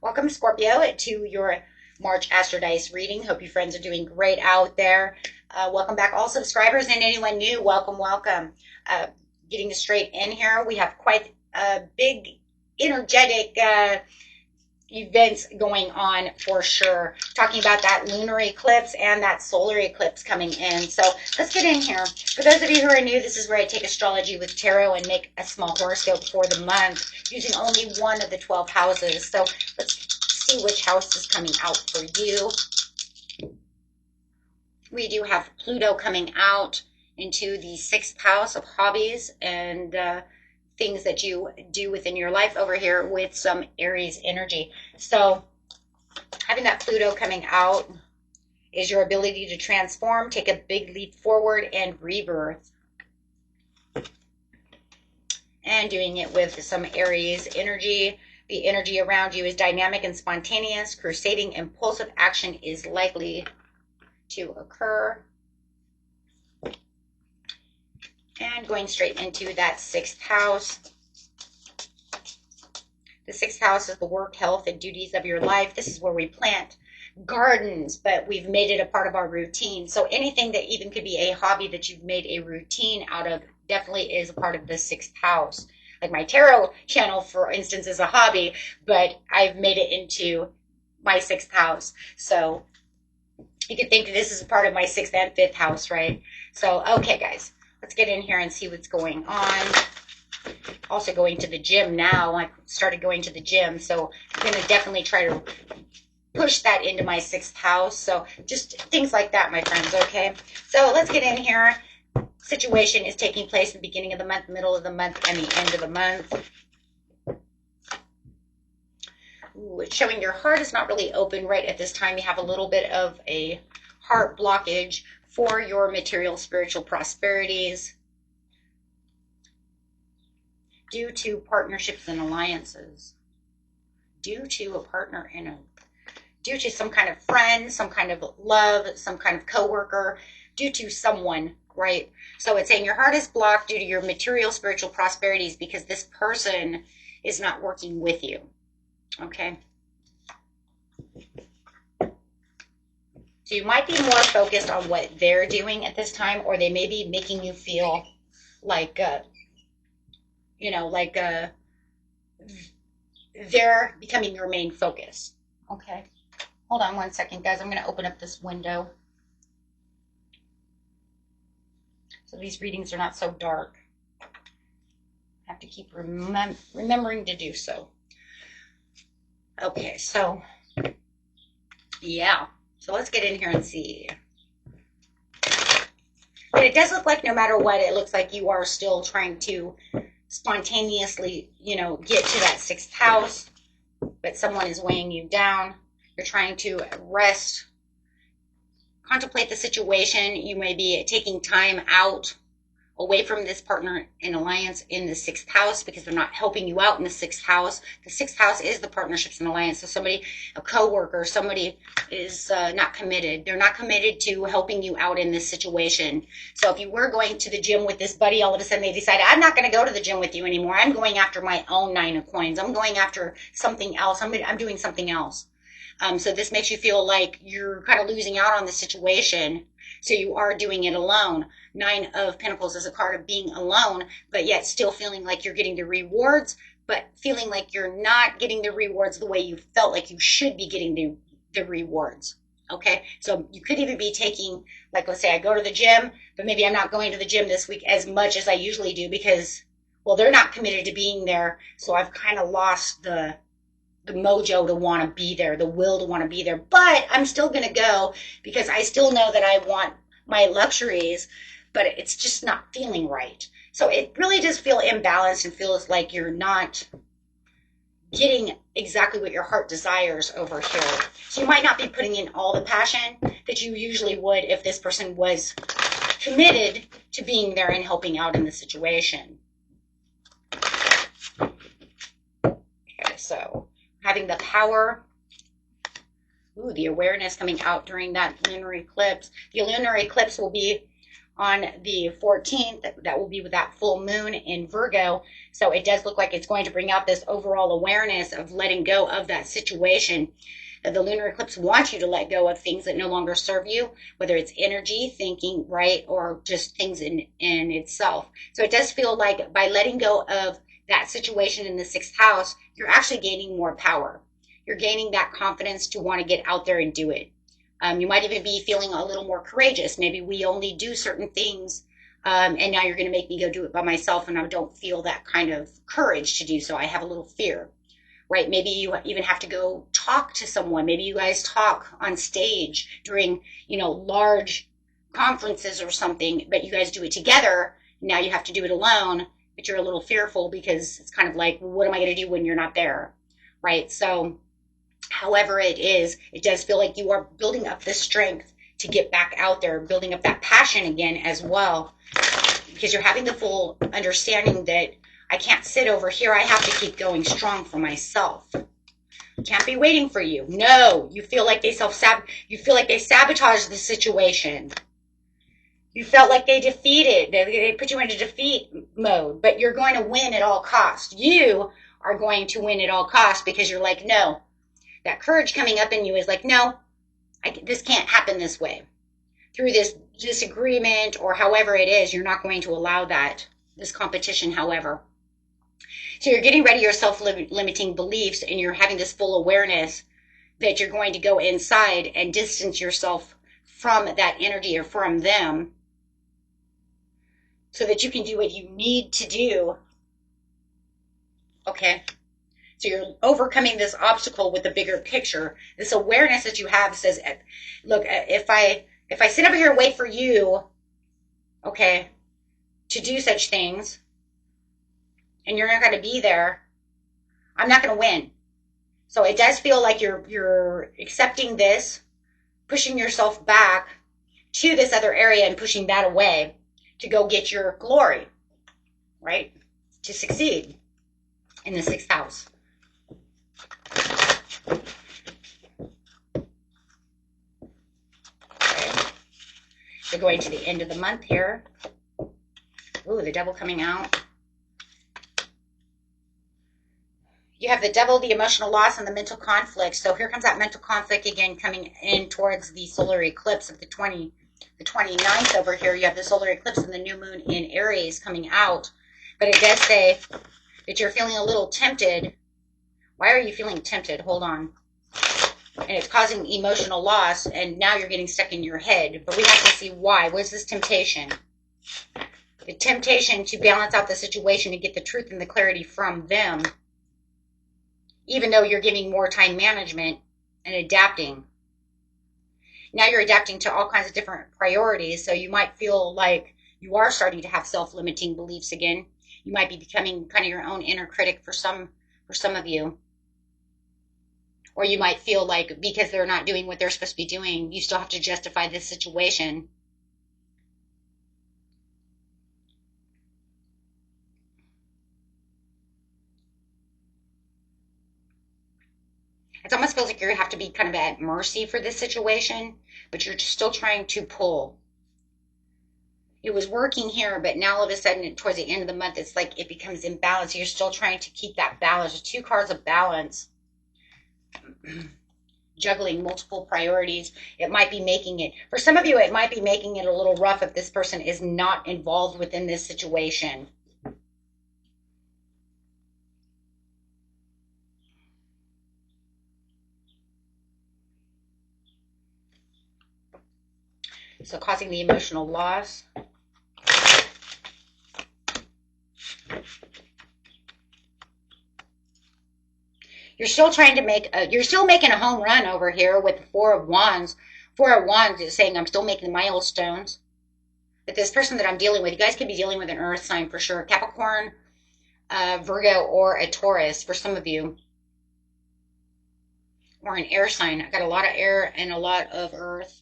Welcome, Scorpio, to your March Astro Dice reading. Hope you friends are doing great out there. Welcome back, all subscribers, and anyone new. Welcome, welcome. Getting straight in here, we have quite a big, energetic events going on for sure. Talking about that lunar eclipse and that solar eclipse coming in. So let's get in here. For those of you who are new, this is where I take astrology with tarot and make a small horoscope for the month using only one of the 12 houses. So let's see which house is coming out for you. We do have Pluto coming out into the 6th house of hobbies and things that you do within your life over here with some Aries energy. So having that Pluto coming out is your ability to transform, take a big leap forward, and rebirth. And doing it with some Aries energy. The energy around you is dynamic and spontaneous. Crusading impulsive action is likely to occur. And going straight into that 6th house. The 6th house is the work, health, and duties of your life. This is where we plant gardens, but we've made it a part of our routine. So anything that even could be a hobby that you've made a routine out of definitely is a part of the 6th house. Like my tarot channel, for instance, is a hobby, but I've made it into my 6th house. So you could think that this is a part of my 6th and 5th house, right? So, okay, guys. Let's get in here and see what's going on. Also going to the gym now. I started going to the gym, so I'm going to definitely try to push that into my 6th house. So just things like that, my friends, okay? So let's get in here. Situation is taking place in the beginning of the month, middle of the month, and the end of the month. Ooh, it's showing your heart is not really open right at this time. You have a little bit of a heart blockage for your material spiritual prosperities due to partnerships and alliances, due to a partner in a, due to some kind of friend, some kind of love, some kind of coworker, due to someone, right? So it's saying your heart is blocked due to your material spiritual prosperities because this person is not working with you, okay? So you might be more focused on what they're doing at this time, or they may be making you feel like, you know, like they're becoming your main focus. Okay. Hold on one second, guys. I'm going to open up this window so these readings are not so dark. I have to keep remembering to do so. Okay, so yeah. So let's get in here and see. But it does look like no matter what, it looks like you are still trying to spontaneously, you know, get to that 6th house, but someone is weighing you down. You're trying to rest, contemplate the situation. You may be taking time out away from this partner in alliance in the 6th house because they're not helping you out in the 6th house. The 6th house is the partnerships and alliance. So somebody, a coworker, somebody is not committed. They're not committed to helping you out in this situation. So if you were going to the gym with this buddy, all of a sudden they decided, I'm not going to go to the gym with you anymore. I'm going after my own 9 of coins. I'm going after something else. I'm doing something else. So this makes you feel like you're kind of losing out on the situation. So you are doing it alone. 9 of Pentacles is a card of being alone, but yet still feeling like you're getting the rewards, but feeling like you're not getting the rewards the way you felt like you should be getting the rewards. Okay, so you could even be taking, like, let's say I go to the gym, but maybe I'm not going to the gym this week as much as I usually do because, well, they're not committed to being there. So I've kind of lost the mojo to want to be there, the will to want to be there. But I'm still going to go because I still know that I want my luxuries, but it's just not feeling right. So it really does feel imbalanced and feels like you're not getting exactly what your heart desires over here. So you might not be putting in all the passion that you usually would if this person was committed to being there and helping out in the situation. Okay, so having the power. Ooh, the awareness coming out during that lunar eclipse. The lunar eclipse will be on the 14th. That will be with that full moon in Virgo. So it does look like it's going to bring out this overall awareness of letting go of that situation. The lunar eclipse wants you to let go of things that no longer serve you, whether it's energy, thinking, right, or just things in itself. So it does feel like by letting go of that situation in the 6th house, you're actually gaining more power. You're gaining that confidence to want to get out there and do it. You might even be feeling a little more courageous. Maybe we only do certain things, and now you're going to make me go do it by myself, and I don't feel that kind of courage to do so. I have a little fear, right? Maybe you even have to go talk to someone. Maybe you guys talk on stage during, large conferences or something, but you guys do it together. Now you have to do it alone, but you're a little fearful because it's kind of like, well, what am I going to do when you're not there, right? So however it is, it does feel like you are building up the strength to get back out there, building up that passion again as well, because you're having the full understanding that I can't sit over here. I have to keep going strong for myself. Can't be waiting for you. No, you feel like they sabotaged the situation. You felt like they put you into defeat mode, but you're going to win at all costs. You are going to win at all costs because you're like, no. That courage coming up in you is like, no, this can't happen this way. Through this disagreement or however it is, you're not going to allow this competition, however. So you're getting rid of your self-limiting beliefs, and you're having this full awareness that you're going to go inside and distance yourself from that energy or from them so that you can do what you need to do. Okay. So you're overcoming this obstacle with the bigger picture. This awareness that you have says, look, if I sit over here and wait for you, okay, to do such things, and you're not going to be there, I'm not going to win. So it does feel like you're accepting this, pushing yourself back to this other area and pushing that away to go get your glory, right? To succeed in the 6th house. We're going to the end of the month here. Ooh, the devil coming out. You have the devil, the emotional loss, and the mental conflict. So here comes that mental conflict again coming in towards the solar eclipse of the 29th over here. You have the solar eclipse and the new moon in Aries coming out. But it does say that you're feeling a little tempted. Why are you feeling tempted? Hold on. And it's causing emotional loss, and now you're getting stuck in your head. But we have to see why. What's this temptation? The temptation to balance out the situation and get the truth and the clarity from them, even though you're giving more time management and adapting. Now you're adapting to all kinds of different priorities, so you might feel like you are starting to have self-limiting beliefs again. You might be becoming kind of your own inner critic for some of you. Or you might feel like because they're not doing what they're supposed to be doing, you still have to justify this situation. It almost feels like you have to be kind of at mercy for this situation, but you're still trying to pull. It was working here, but now all of a sudden, towards the end of the month, it's like it becomes imbalanced. You're still trying to keep that balance. The 2 cards of balance. Juggling multiple priorities. It might be making it, for some of you, it might be making it a little rough if this person is not involved within this situation. So causing the emotional loss. You're still trying to you're still making a home run over here with the 4 of Wands. 4 of Wands is saying I'm still making milestones. But this person that I'm dealing with, you guys could be dealing with an earth sign for sure. Capricorn, Virgo, or a Taurus for some of you. Or an air sign. I got a lot of air and a lot of earth.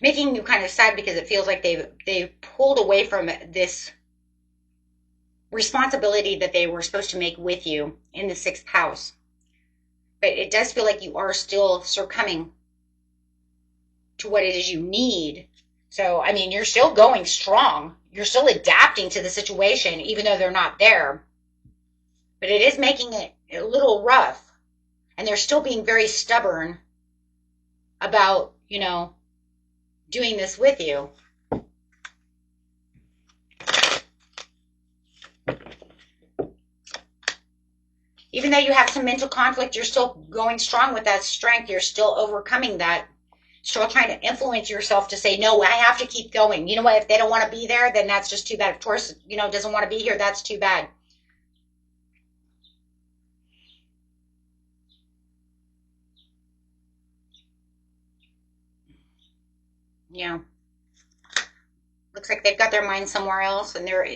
making you kind of sad because it feels like they've pulled away from this responsibility that they were supposed to make with you in the sixth house. But it does feel like you are still succumbing to what it is you need. So, I mean, you're still going strong. You're still adapting to the situation, even though they're not there. But it is making it a little rough. And they're still being very stubborn about, doing this with you. Even though you have some mental conflict, you're still going strong with that strength. You're still overcoming that. Still trying to influence yourself to say, no, I have to keep going. You know what? If they don't want to be there, then that's just too bad. Of course, doesn't want to be here. That's too bad. Yeah. Looks like they've got their mind somewhere else and they're,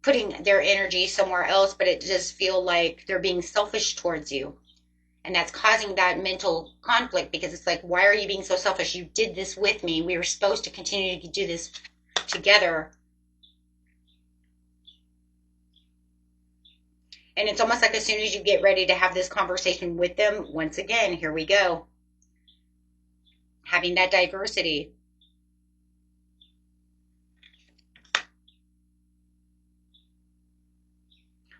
putting their energy somewhere else, but it does feel like they're being selfish towards you. And that's causing that mental conflict because it's like, why are you being so selfish? You did this with me. We were supposed to continue to do this together. And it's almost like as soon as you get ready to have this conversation with them, once again, here we go. Having that diversity.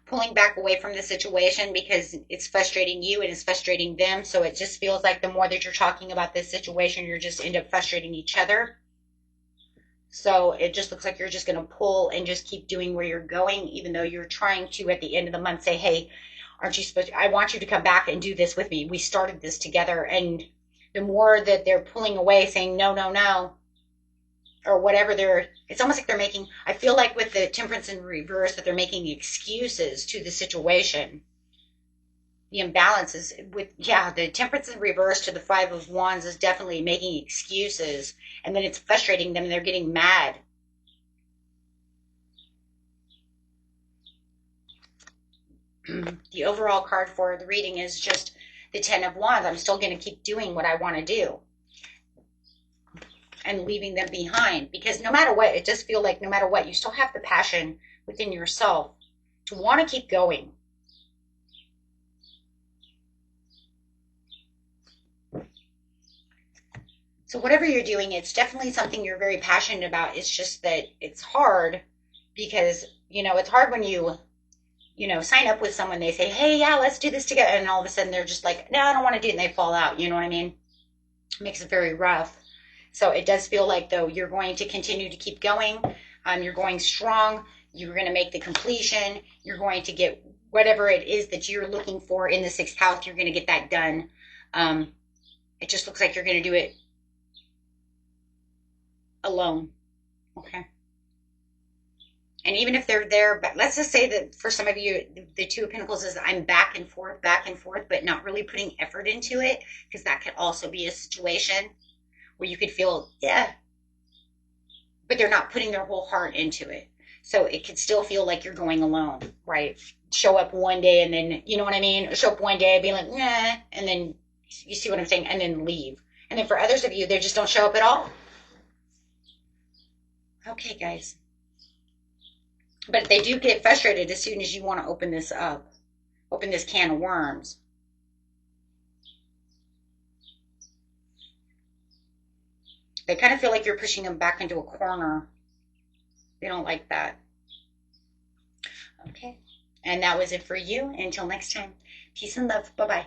Pulling back away from the situation because it's frustrating you and it's frustrating them. So it just feels like the more that you're talking about this situation, you're just end up frustrating each other. So it just looks like you're just going to pull and just keep doing where you're going, even though you're trying to, at the end of the month, say, hey, aren't you supposed to, I want you to come back and do this with me. We started this together. And the more that they're pulling away, saying, no, no, no, or whatever it's almost like they're making, I feel like with the temperance in reverse that they're making excuses to the situation. The imbalances with, the temperance in reverse to the Five of Wands is definitely making excuses, and then it's frustrating them and they're getting mad. The overall card for the reading is just the Ten of Wands. I'm still going to keep doing what I want to do and leaving them behind, because no matter what, it just feels like no matter what, you still have the passion within yourself to want to keep going. So whatever you're doing, it's definitely something you're very passionate about. It's just that it's hard because, it's hard when you sign up with someone, they say, hey, yeah, let's do this together. And all of a sudden they're just like, no, I don't want to do it. And they fall out. You know what I mean? It makes it very rough. So it does feel like, though, you're going to continue to keep going. You're going strong. You're going to make the completion. You're going to get whatever it is that you're looking for in the sixth house. You're going to get that done. It just looks like you're going to do it alone. Okay. And even if they're there, but let's just say that for some of you, the Two of Pentacles is I'm back and forth, but not really putting effort into it, because that could also be a situation where you could feel, but they're not putting their whole heart into it. So it could still feel like you're going alone, right? Show up one day and then, you know what I mean? Show up one day, be like, nah, and then, you see what I'm saying? And then leave. And then for others of you, they just don't show up at all. Okay, guys. But they do get frustrated as soon as you want to open this up, open this can of worms. They kind of feel like you're pushing them back into a corner. They don't like that. Okay. And that was it for you. Until next time, peace and love. Bye-bye.